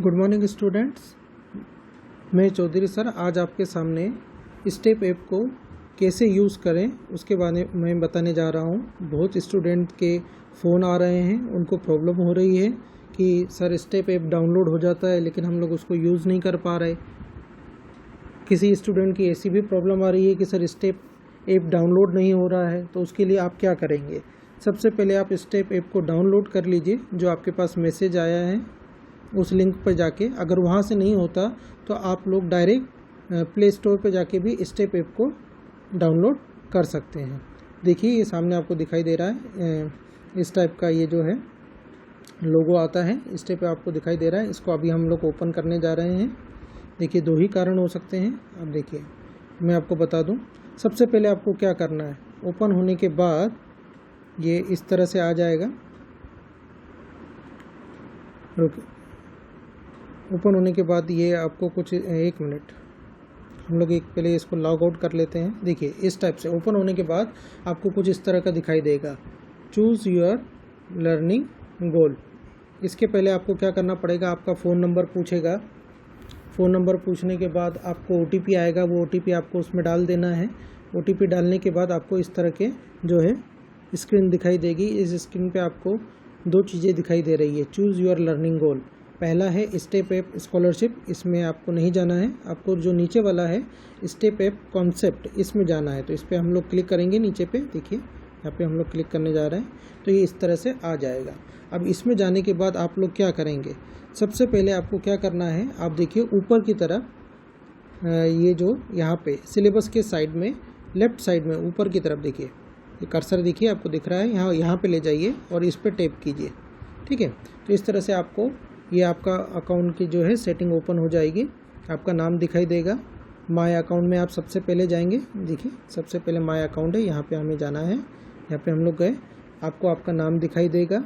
Good morning students, मैं Chaudhary sir आज आपके सामने स्टेप ऐप को कैसे यूज़ करें उसके बारे में बताने जा रहा हूं। बहुत स्टूडेंट के फ़ोन आ रहे हैं, उनको प्रॉब्लम हो रही है कि सर स्टेप ऐप डाउनलोड हो जाता है लेकिन हम लोग उसको यूज़ नहीं कर पा रहे। किसी स्टूडेंट की ऐसी भी प्रॉब्लम आ रही है कि सर स्टेप ऐप डाउनलोड नहीं हो रहा है, तो उसके लिए आप क्या करेंगे। सबसे पहले आप स्टेप ऐप को डाउनलोड कर लीजिए। जो आपके पास मैसेज आया है उस लिंक पर जाके, अगर वहाँ से नहीं होता तो आप लोग डायरेक्ट प्ले स्टोर पर जाके भी स्टेप ऐप को डाउनलोड कर सकते हैं। देखिए ये सामने आपको दिखाई दे रहा है, इस टाइप का ये जो है लोगो आता है, स्टेप आपको दिखाई दे रहा है। इसको अभी हम लोग ओपन करने जा रहे हैं। देखिए दो ही कारण हो सकते हैं। अब देखिए मैं आपको बता दूं, सबसे पहले आपको क्या करना है, ओपन होने के बाद ये इस तरह से आ जाएगा। ओपन होने के बाद ये आपको कुछ एक मिनट हम लोग एक पहले इसको लॉग आउट कर लेते हैं। देखिए इस टाइप से ओपन होने के बाद आपको कुछ इस तरह का दिखाई देगा, चूज़ योर लर्निंग गोल। इसके पहले आपको क्या करना पड़ेगा, आपका फ़ोन नंबर पूछेगा। फ़ोन नंबर पूछने के बाद आपको OTP आएगा, वो OTP आपको उसमें डाल देना है। OTP डालने के बाद आपको इस तरह के जो है स्क्रीन दिखाई देगी। इस स्क्रीन पे आपको दो चीज़ें दिखाई दे रही है, चूज़ योर लर्निंग गोल। पहला है स्टेप ऐप स्कॉलरशिप, इसमें आपको नहीं जाना है। आपको जो नीचे वाला है स्टेप ऐप कॉन्सेप्ट, इसमें जाना है। तो इस पर हम लोग क्लिक करेंगे नीचे पे, देखिए यहाँ पे हम लोग क्लिक करने जा रहे हैं तो ये इस तरह से आ जाएगा। अब इसमें जाने के बाद आप लोग क्या करेंगे, सबसे पहले आपको क्या करना है, आप देखिए ऊपर की तरफ ये जो यहाँ पे सिलेबस के साइड में लेफ़्ट साइड में ऊपर की तरफ देखिए ये कर्सर देखिए आपको दिख रहा है, यहाँ पे ले जाइए और इस पर टैप कीजिए। ठीक है, तो इस तरह से आपको ये आपका अकाउंट की जो है सेटिंग ओपन हो जाएगी। आपका नाम दिखाई देगा। माय अकाउंट में आप सबसे पहले जाएंगे। देखिए सबसे पहले माय अकाउंट है, यहाँ पे हमें जाना है। यहाँ पे हम लोग गए, आपको आपका नाम दिखाई देगा।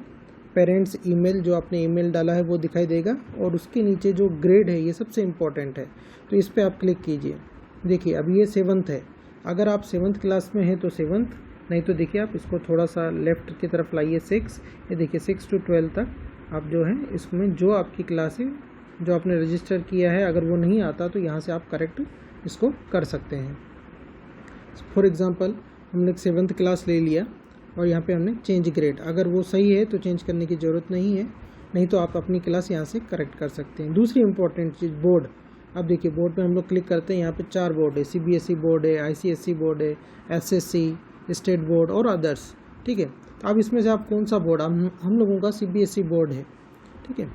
पेरेंट्स ईमेल, जो आपने ईमेल डाला है वो दिखाई देगा और उसके नीचे जो ग्रेड है ये सबसे इम्पॉर्टेंट है, तो इस पर आप क्लिक कीजिए। देखिए अब ये 7th है, अगर आप 7th क्लास में हैं तो 7th, नहीं तो देखिए आप इसको थोड़ा सा लेफ़्ट की तरफ लाइए 6। ये देखिए 6 to 12 तक आप जो है इसमें जो आपकी क्लास है जो आपने रजिस्टर किया है, अगर वो नहीं आता तो यहाँ से आप करेक्ट इसको कर सकते हैं। फॉर एग्ज़ाम्पल हमने 7th क्लास ले लिया और यहाँ पे हमने चेंज ग्रेड, अगर वो सही है तो चेंज करने की ज़रूरत नहीं है, नहीं तो आप अपनी क्लास यहाँ से करेक्ट कर सकते हैं। दूसरी इंपॉर्टेंट चीज़ बोर्ड। अब देखिए बोर्ड पे हम लोग क्लिक करते हैं, यहाँ पे 4 बोर्ड है, CBSE बोर्ड है, ICSE बोर्ड है, SSC, स्टेट बोर्ड और अदर्स। ठीक है, तो अब इसमें से आप कौन सा बोर्ड, हम लोगों का CBSE बोर्ड है। ठीक है,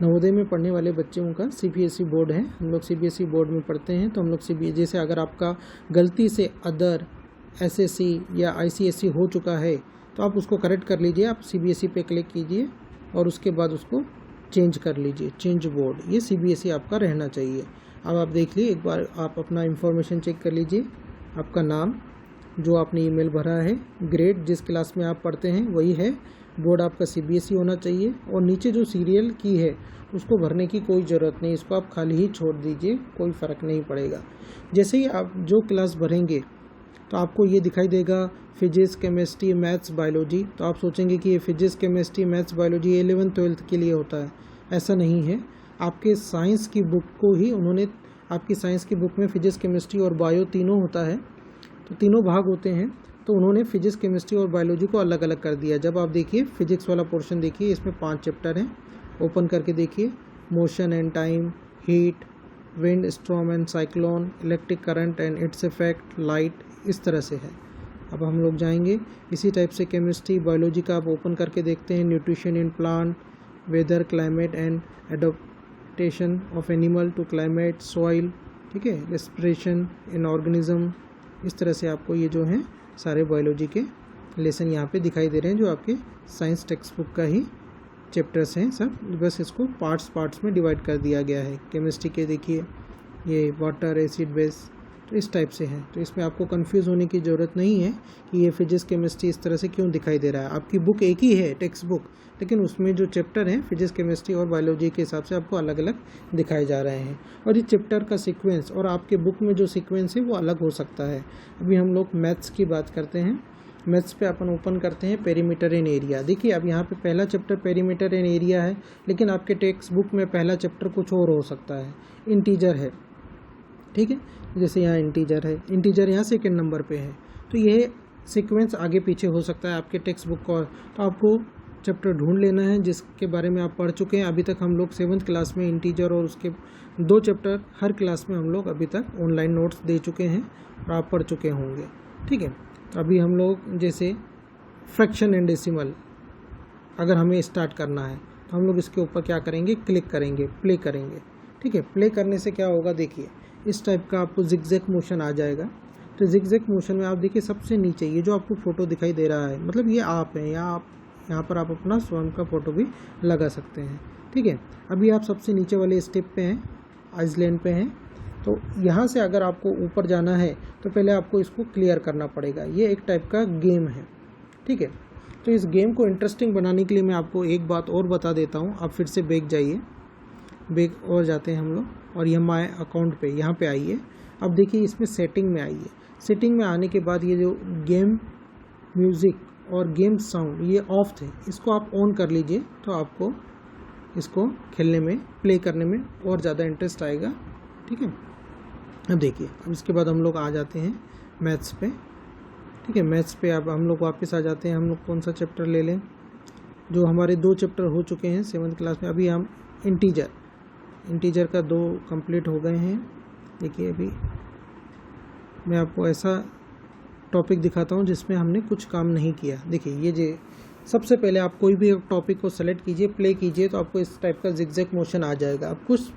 नवोदय में पढ़ने वाले बच्चों का CBSE बोर्ड है, हम लोग CBSE बोर्ड में पढ़ते हैं। तो हम लोग CBSE, जैसे अगर आपका गलती से अदर, SSC या ICSE हो चुका है तो आप उसको करेक्ट कर लीजिए। आप CBSE पे क्लिक कीजिए और उसके बाद उसको चेंज कर लीजिए, चेंज बोर्ड, ये CBSE आपका रहना चाहिए। अब आप देख लीजिए, एक बार आप अपना इंफॉर्मेशन चेक कर लीजिए। आपका नाम, जो आपने ईमेल भरा है, ग्रेड जिस क्लास में आप पढ़ते हैं वही है, बोर्ड आपका CBSE होना चाहिए और नीचे जो सीरियल की है उसको भरने की कोई ज़रूरत नहीं, इसको आप खाली ही छोड़ दीजिए, कोई फ़र्क नहीं पड़ेगा। जैसे ही आप जो क्लास भरेंगे तो आपको ये दिखाई देगा फिजिक्स, केमिस्ट्री, मैथ्स, बायोलॉजी। तो आप सोचेंगे कि ये physics, chemistry, maths, biology 11th 12th के लिए होता है, ऐसा नहीं है। आपके साइंस की बुक को ही उन्होंने, आपकी साइंस की बुक में फिजिक्स, केमिस्ट्री और बायो तीनों होता है, तो तीनों भाग होते हैं, तो उन्होंने फिजिक्स, केमिस्ट्री और बायोलॉजी को अलग अलग कर दिया। जब आप देखिए फिजिक्स वाला पोर्शन देखिए, इसमें 5 चैप्टर हैं, ओपन करके देखिए। Motion and time, heat, wind, storm and cyclone, electric current and its effect, light, इस तरह से है। अब हम लोग जाएंगे इसी टाइप से केमिस्ट्री, बायोलॉजी का आप ओपन करके देखते हैं। Nutrition in plant, weather, climate and adaptation of animal to climate, soil, ठीक है, रेस्पिरेशन इन ऑर्गेनिज्म। इस तरह से आपको ये जो हैं सारे बायोलॉजी के लेसन यहाँ पे दिखाई दे रहे हैं, जो आपके साइंस टेक्स्ट बुक का ही चैप्टर्स हैं सब, बस इसको पार्ट्स में डिवाइड कर दिया गया है। केमिस्ट्री के देखिए ये वाटर, एसिड, बेस, तो इस टाइप से है। तो इसमें आपको कंफ्यूज होने की ज़रूरत नहीं है कि ये फिजिक्स, केमिस्ट्री इस तरह से क्यों दिखाई दे रहा है। आपकी बुक एक ही है, टेक्स्ट बुक, लेकिन उसमें जो चैप्टर हैं फिजिक्स, केमिस्ट्री और बायोलॉजी के हिसाब से आपको अलग अलग दिखाए जा रहे हैं। और ये चैप्टर का सीक्वेंस और आपके बुक में जो सीक्वेंस है वो अलग हो सकता है। अभी हम लोग मैथ्स की बात करते हैं। मैथ्स पे अपन ओपन करते हैं पेरीमीटर एंड एरिया। देखिए अब यहाँ पे पहला चैप्टर पेरीमीटर एंड एरिया है, लेकिन आपके टेक्स्ट बुक में पहला चैप्टर कुछ और हो सकता है, इंटीजर है, ठीक है। जैसे यहाँ इंटीजर है, इंटीजर यहाँ सेकंड नंबर पे है, तो ये सीक्वेंस आगे पीछे हो सकता है आपके टेक्स्ट बुक का। तो आपको चैप्टर ढूंढ लेना है जिसके बारे में आप पढ़ चुके हैं। अभी तक हम लोग 7th क्लास में इंटीजर और उसके 2 चैप्टर हर क्लास में हम लोग अभी तक ऑनलाइन नोट्स दे चुके हैं और आप पढ़ चुके होंगे, ठीक है। तो अभी हम लोग जैसे फ्रैक्शन एंड डेसिमल अगर हमें स्टार्ट करना है तो हम लोग इसके ऊपर क्या करेंगे, क्लिक करेंगे, प्ले करेंगे, ठीक है। प्ले करने से क्या होगा, देखिए इस टाइप का आपको जिगजैग मोशन आ जाएगा। तो जिगजैग मोशन में आप देखिए सबसे नीचे ये जो आपको फ़ोटो दिखाई दे रहा है, मतलब ये आप हैं, यहाँ पर आप अपना स्वयं का फ़ोटो भी लगा सकते हैं, ठीक है। अभी आप सबसे नीचे वाले स्टेप पे हैं, आइसलैंड पे हैं। तो यहाँ से अगर आपको ऊपर जाना है तो पहले आपको इसको क्लियर करना पड़ेगा। ये एक टाइप का गेम है, ठीक है। तो इस गेम को इंटरेस्टिंग बनाने के लिए मैं आपको एक बात और बता देता हूँ। आप फिर से बैक जाइए, बैक और जाते हैं हम लोग और ये माय अकाउंट पे यहाँ पे आइए। अब देखिए इसमें सेटिंग में आइए। सेटिंग में आने के बाद ये जो गेम म्यूज़िक और गेम साउंड ये ऑफ थे, इसको आप ऑन कर लीजिए, तो आपको इसको खेलने में, प्ले करने में और ज़्यादा इंटरेस्ट आएगा, ठीक है। अब देखिए अब इसके बाद हम लोग आ जाते हैं मैथ्स पे, ठीक है। मैथ्स पे अब हम लोग वापस आ जाते हैं। हम लोग कौन सा चैप्टर ले लें, जो हमारे 2 चैप्टर हो चुके हैं 7th क्लास में। अभी हम इंटीजर का 2 कंप्लीट हो गए हैं। देखिए अभी मैं आपको ऐसा टॉपिक दिखाता हूँ जिसमें हमने कुछ काम नहीं किया। देखिए ये जो सबसे पहले आप कोई भी टॉपिक को सेलेक्ट कीजिए, प्ले कीजिए, तो आपको इस टाइप का जिगजैग मोशन आ जाएगा। अब कुछ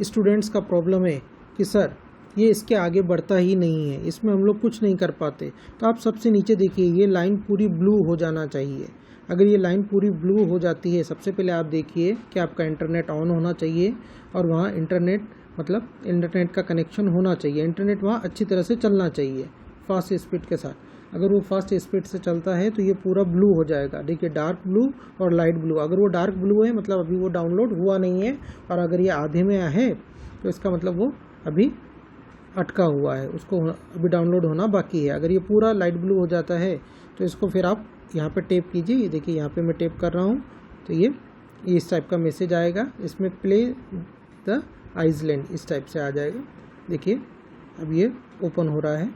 स्टूडेंट्स का प्रॉब्लम है कि सर ये इसके आगे बढ़ता ही नहीं है, इसमें हम लोग कुछ नहीं कर पाते। तो आप सबसे नीचे देखिए ये लाइन पूरी ब्लू हो जाना चाहिए। अगर ये लाइन पूरी ब्लू हो जाती है, सबसे पहले आप देखिए कि आपका इंटरनेट ऑन होना चाहिए और वहाँ इंटरनेट का कनेक्शन होना चाहिए। इंटरनेट वहाँ अच्छी तरह से चलना चाहिए फास्ट स्पीड के साथ। अगर वो फास्ट स्पीड से चलता है तो ये पूरा ब्लू हो जाएगा। देखिए डार्क ब्लू और लाइट ब्लू। अगर वो डार्क ब्लू है मतलब अभी वो डाउनलोड हुआ नहीं है, और अगर ये आधे में है तो इसका मतलब वो अभी अटका हुआ है, उसको अभी डाउनलोड होना बाकी है। अगर ये पूरा लाइट ब्लू हो जाता है तो इसको फिर आप यहाँ पे टैप कीजिए। ये देखिए यहाँ पे मैं टैप कर रहा हूँ, तो ये इस टाइप का मैसेज आएगा, इसमें प्ले द आइसलैंड इस टाइप से आ जाएगा। देखिए अब ये ओपन हो रहा है,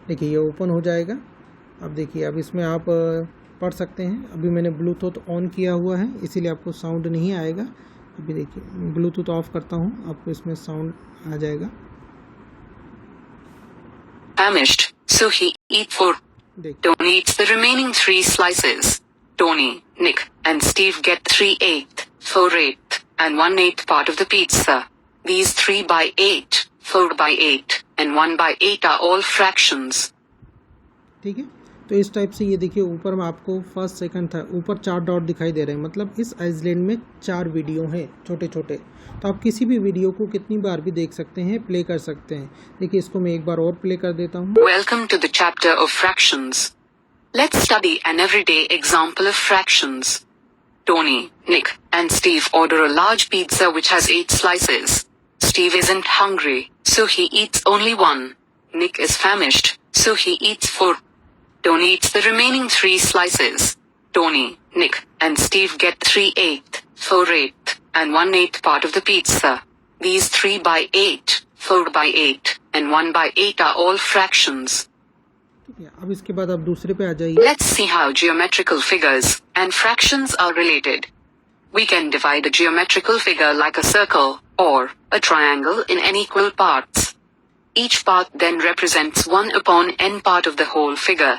देखिए ये ओपन हो जाएगा। अब देखिए अब इसमें आप पढ़ सकते हैं। अभी मैंने ब्लूटूथ ऑन किया हुआ है इसीलिए आपको साउंड नहीं आएगा। अभी देखिए ब्लूटूथ ऑफ करता हूँ, आपको इसमें साउंड आ जाएगा। Famished, so he eat 4. Tony eats the remaining 3 slices. Tony, Nick, and Steve get 3/8, 4/8, and 1/8 part of the pizza. These 3/8, 4/8, and 1/8 are all fractions. ठीक है, तो इस टाइप से ये देखिए ऊपर में आपको फर्स्ट सेकंड था, ऊपर 4 डॉट दिखाई दे रहे हैं, मतलब इस आइसलैंड में 4 वीडियो हैं छोटे छोटे। तो आप किसी भी वीडियो को कितनी बार भी देख सकते हैं, प्ले कर सकते हैं। देखिए इसको मैं एक बार और प्ले कर देता हूँ। Welcome to the chapter of fractions. Let's study an everyday example of fractions. Tony, Nick, and Steve order a large pizza which has 8 slices. Steve isn't hungry, so he eats only 1. Nick is famished, so he eats 4. Tony eats the remaining 3 slices. Tony, Nick, and Steve get 3/8, 4/8, and 1/8 part of the pizza. These 3/8, 4/8, and 1/8 are all fractions. अब इसके बाद आप दूसरे पे आ जाइए। Let's see how geometrical figures and fractions are related. We can divide a geometrical figure like a circle or a triangle in n equal parts. Each part then represents 1 upon n part of the whole figure.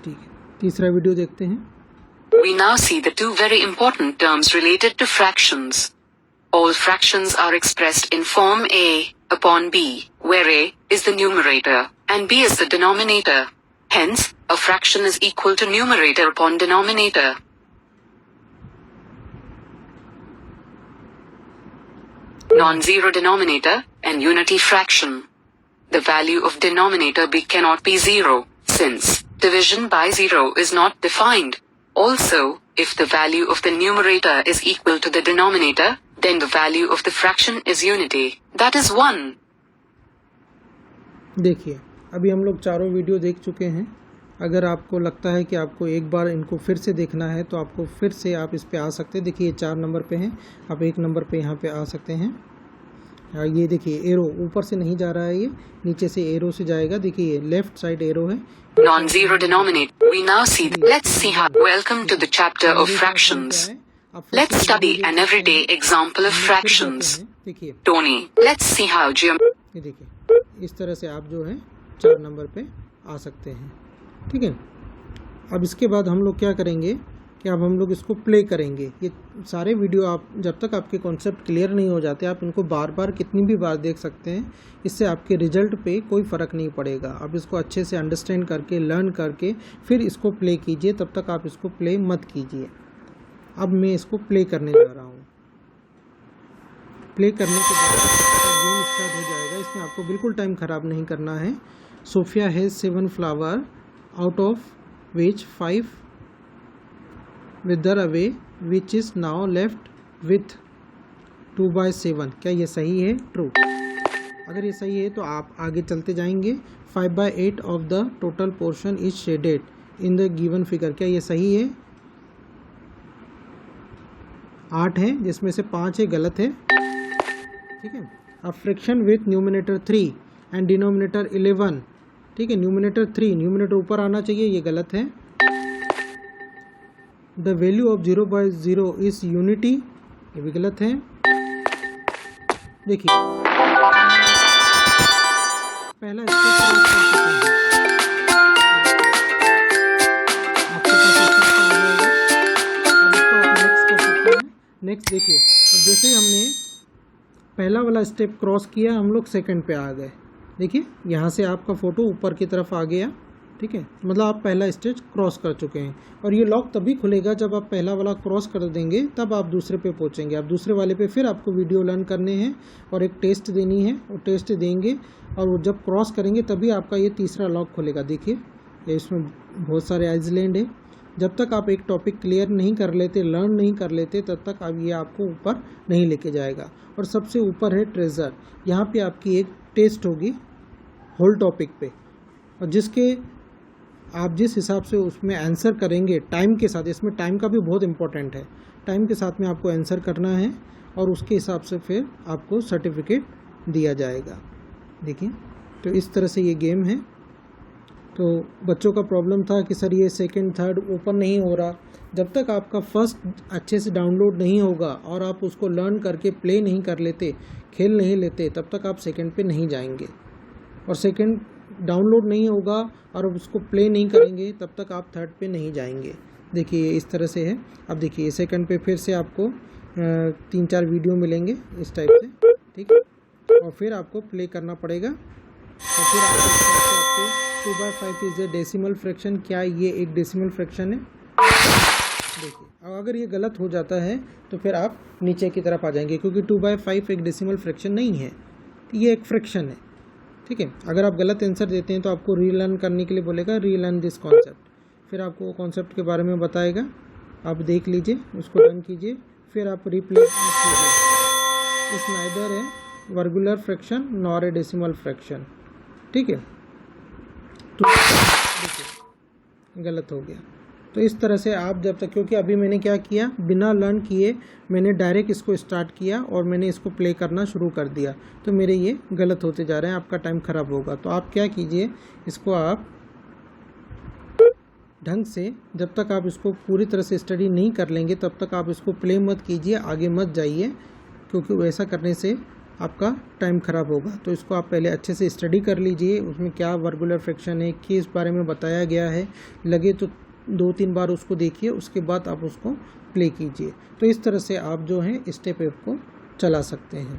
ठीक है, तीसरा video देखते हैं। We now see the 2 very important terms related to fractions. All fractions are expressed in form a upon b, where a is the numerator and b is the denominator. Hence, a fraction is equal to numerator upon denominator. Non-zero denominator and unity fraction. The value of denominator b cannot be 0, since division by 0 is not defined. Also, if the value of the numerator is equal to the denominator, then the value of the fraction is unity, that is 1. देखिए अभी हम लोग चारों video देख चुके हैं। अगर आपको लगता है कि आपको एक बार इनको फिर से देखना है तो आपको फिर से आप इस पे आ सकते हैं। देखिए 4 नंबर पे हैं, आप 1 नंबर पे यहाँ पे आ सकते हैं। ये देखिए एरो ऊपर से नहीं जा रहा है, ये नीचे से एरो से जाएगा। देखिए ये लेफ्ट साइड एरो है। Non-zero denominator. We now see. Let's see how. Welcome to the chapter of fractions. Let's study an everyday example of fractions. देखिए Tony, let's see how ये देखिए इस तरह से आप जो है 4 नंबर पे आ सकते हैं। ठीक है, अब इसके बाद हम लोग क्या करेंगे कि अब हम लोग इसको प्ले करेंगे। ये सारे वीडियो आप जब तक आपके कॉन्सेप्ट क्लियर नहीं हो जाते आप इनको बार बार कितनी भी बार देख सकते हैं, इससे आपके रिजल्ट पे कोई फ़र्क नहीं पड़ेगा। आप इसको अच्छे से अंडरस्टैंड करके लर्न करके फिर इसको प्ले कीजिए, तब तक आप इसको प्ले मत कीजिए। अब मैं इसको प्ले करने जा रहा हूँ। प्ले करने के बाद गेम स्टार्ट हो जाएगा। इसमें आपको बिल्कुल टाइम ख़राब नहीं करना है। Sophia has 7 flower out of which 5 wither away, which is now left with 2/7। क्या ये सही है? ट्रू। अगर ये सही है तो आप आगे चलते जाएंगे। 5/8 of the total portion is shaded in the given figure। क्या ये सही है? 8 है, जिसमें से 5 है, गलत है। ठीक है, अब fraction with numerator 3 and denominator 11। ठीक है, न्यूमिनेटर 3, न्यूमिनेटर ऊपर आना चाहिए, ये गलत है। The value of 0/0 is unity, ये भी गलत है। देखिए पहला नेक्स्ट देखिए, अब जैसे ही हमने पहला वाला स्टेप क्रॉस किया हम लोग सेकंड पे आ गए। देखिए यहाँ से आपका फ़ोटो ऊपर की तरफ आ गया। ठीक है, मतलब आप पहला स्टेज क्रॉस कर चुके हैं। और ये लॉक तभी खुलेगा जब आप पहला वाला क्रॉस कर देंगे, तब आप दूसरे पे पहुँचेंगे। आप दूसरे वाले पे फिर आपको वीडियो लर्न करने हैं और एक टेस्ट देनी है, वो टेस्ट देंगे और वो जब क्रॉस करेंगे तभी आपका ये तीसरा लॉक खुलेगा। देखिए ये इसमें बहुत सारे आइसलैंड है। जब तक आप एक टॉपिक क्लियर नहीं कर लेते, लर्न नहीं कर लेते, तब तक अब ये आपको ऊपर नहीं लेके जाएगा। और सबसे ऊपर है ट्रेजर। यहाँ पे आपकी एक टेस्ट होगी होल टॉपिक पे, और जिसके आप जिस हिसाब से उसमें आंसर करेंगे टाइम के साथ, इसमें टाइम का भी बहुत इंपॉर्टेंट है, टाइम के साथ में आपको आंसर करना है और उसके हिसाब से फिर आपको सर्टिफिकेट दिया जाएगा। देखिए तो इस तरह से ये गेम है। तो बच्चों का प्रॉब्लम था कि सर ये सेकंड थर्ड ओपन नहीं हो रहा। जब तक आपका फर्स्ट अच्छे से डाउनलोड नहीं होगा और आप उसको लर्न करके प्ले नहीं कर लेते, खेल नहीं लेते, तब तक आप सेकंड पे नहीं जाएंगे। और सेकंड डाउनलोड नहीं होगा और उसको प्ले नहीं करेंगे तब तक आप थर्ड पे नहीं जाएंगे। देखिए इस तरह से है। अब देखिए सेकंड पे फिर से आपको 3-4 वीडियो मिलेंगे इस टाइप से। ठीक है, और फिर आपको प्ले करना पड़ेगा। और फिर आपको 2/5 इज ए डेसिमल फ्रैक्शन। क्या ये एक डेसिमल फ्रैक्शन है? देखिए अब अगर ये गलत हो जाता है तो फिर आप नीचे की तरफ आ जाएंगे, क्योंकि 2/5 एक डेसिमल फ्रैक्शन नहीं है, ये एक फ्रैक्शन है। ठीक है, अगर आप गलत आंसर देते हैं तो आपको रीलर्न करने के लिए बोलेगा, रीलर्न दिस कॉन्सेप्ट। फिर आपको वो कॉन्सेप्ट के बारे में बताएगा, आप देख लीजिए, उसको रन कीजिए, फिर आप रिप्ले कीजिए। इस नाइदर है vulgar fraction nor a decimal fraction. ठीक है, तो देखिए गलत हो गया। तो इस तरह से आप जब तक, क्योंकि अभी मैंने क्या किया, बिना लर्न किए मैंने डायरेक्ट इसको स्टार्ट किया और मैंने इसको प्ले करना शुरू कर दिया, तो मेरे ये गलत होते जा रहे हैं, आपका टाइम ख़राब होगा। तो आप क्या कीजिए, इसको आप ढंग से, जब तक आप इसको पूरी तरह से स्टडी नहीं कर लेंगे तब तक आप इसको प्ले मत कीजिए, आगे मत जाइए, क्योंकि वैसा करने से आपका टाइम ख़राब होगा। तो इसको आप पहले अच्छे से स्टडी कर लीजिए, उसमें क्या वर्गुलर फ्रैक्शन है, किस बारे में बताया गया है, लगे तो 2-3 बार उसको देखिए, उसके बाद आप उसको प्ले कीजिए। तो इस तरह से आप जो है स्टेप को चला सकते हैं।